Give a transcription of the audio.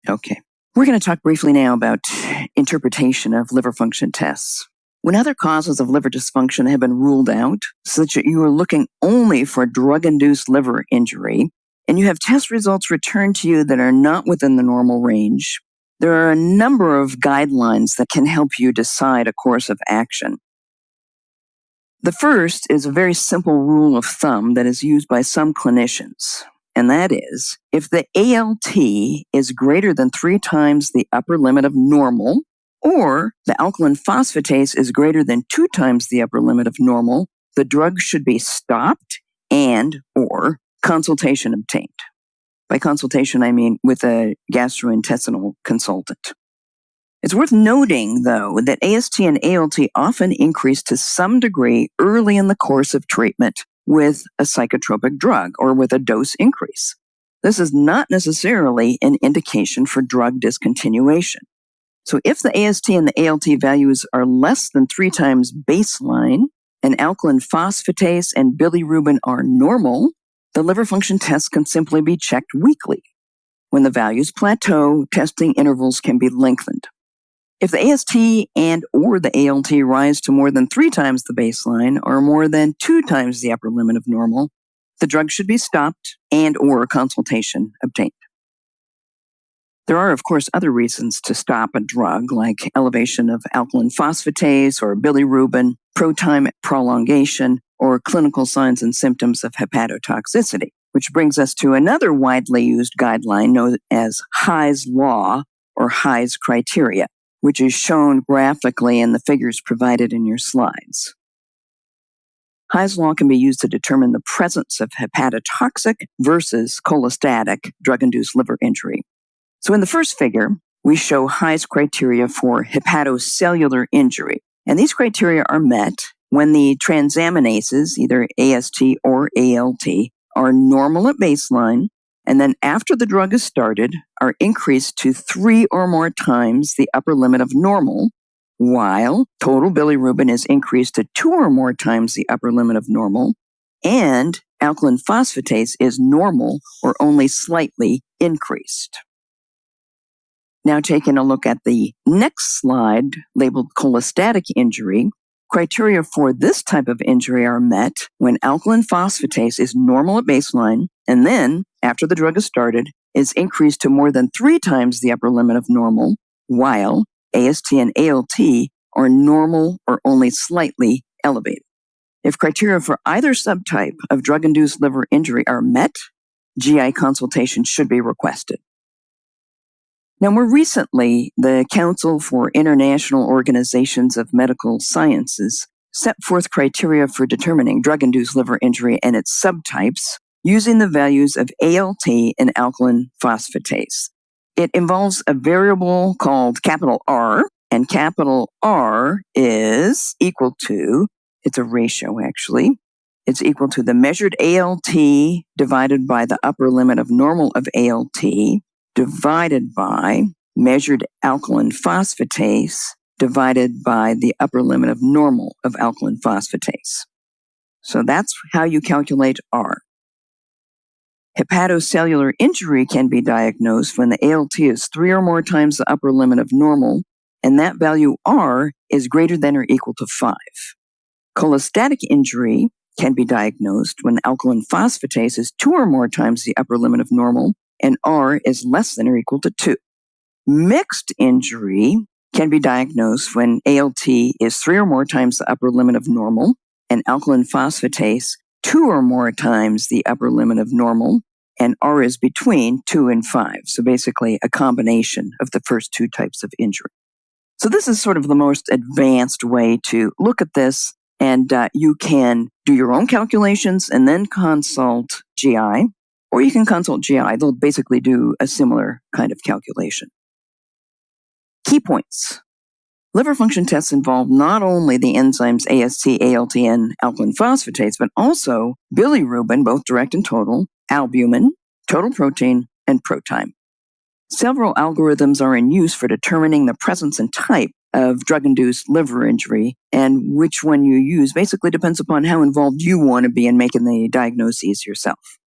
Okay. We're going to talk briefly now about interpretation of liver function tests. When other causes of liver dysfunction have been ruled out, such that you are looking only for drug-induced liver injury, and you have test results returned to you that are not within the normal range, there are a number of guidelines that can help you decide a course of action. The first is a very simple rule of thumb that is used by some clinicians, and that is, if the ALT is greater than 3 times the upper limit of normal, or the alkaline phosphatase is greater than 2 times the upper limit of normal, the drug should be stopped and/or consultation obtained. By consultation, I mean with a gastrointestinal consultant. It's worth noting, though, that AST and ALT often increase to some degree early in the course of treatment with a psychotropic drug or with a dose increase. This is not necessarily an indication for drug discontinuation. So if the AST and the ALT values are less than 3 times baseline, and alkaline phosphatase and bilirubin are normal, the liver function test can simply be checked weekly. When the values plateau, testing intervals can be lengthened. If the AST and/or the ALT rise to more than 3 times the baseline or more than 2 times the upper limit of normal, the drug should be stopped and/or consultation obtained. There are, of course, other reasons to stop a drug, like elevation of alkaline phosphatase or bilirubin, pro-time prolongation, or clinical signs and symptoms of hepatotoxicity, which brings us to another widely used guideline known as Hy's Law or Hy's criteria, which is shown graphically in the figures provided in your slides. Hy's Law can be used to determine the presence of hepatotoxic versus cholestatic drug-induced liver injury. So in the first figure, we show Hy's criteria for hepatocellular injury. And these criteria are met when the transaminases, either AST or ALT, are normal at baseline, and then after the drug is started, are increased to 3 or more times the upper limit of normal, while total bilirubin is increased to 2 or more times the upper limit of normal, and alkaline phosphatase is normal or only slightly increased. Now taking a look at the next slide, labeled cholestatic injury, criteria for this type of injury are met when alkaline phosphatase is normal at baseline, and then, after the drug is started, is increased to more than 3 times the upper limit of normal, while AST and ALT are normal or only slightly elevated. If criteria for either subtype of drug-induced liver injury are met, GI consultation should be requested. Now, more recently, the Council for International Organizations of Medical Sciences set forth criteria for determining drug-induced liver injury and its subtypes using the values of ALT and alkaline phosphatase. It involves a variable called capital R, and capital R is equal to, it's a ratio actually, it's equal to the measured ALT divided by the upper limit of normal of ALT divided by measured alkaline phosphatase divided by the upper limit of normal of alkaline phosphatase. So that's how you calculate R. Hepatocellular injury can be diagnosed when the ALT is 3 or more times the upper limit of normal, and that value R is greater than or equal to 5. Cholestatic injury can be diagnosed when alkaline phosphatase is 2 or more times the upper limit of normal, and R is less than or equal to 2. Mixed injury can be diagnosed when ALT is 3 or more times the upper limit of normal, and alkaline phosphatase 2 or more times the upper limit of normal, and R is between 2 and 5. So basically a combination of the first 2 types of injury. So this is sort of the most advanced way to look at this, and you can do your own calculations and then consult GI, or you can consult GI. They'll basically do a similar kind of calculation. Key points. Liver function tests involve not only the enzymes AST, ALT, and alkaline phosphatase, but also bilirubin, both direct and total, albumin, total protein, and pro-time. Several algorithms are in use for determining the presence and type of drug-induced liver injury, and which one you use basically depends upon how involved you want to be in making the diagnoses yourself.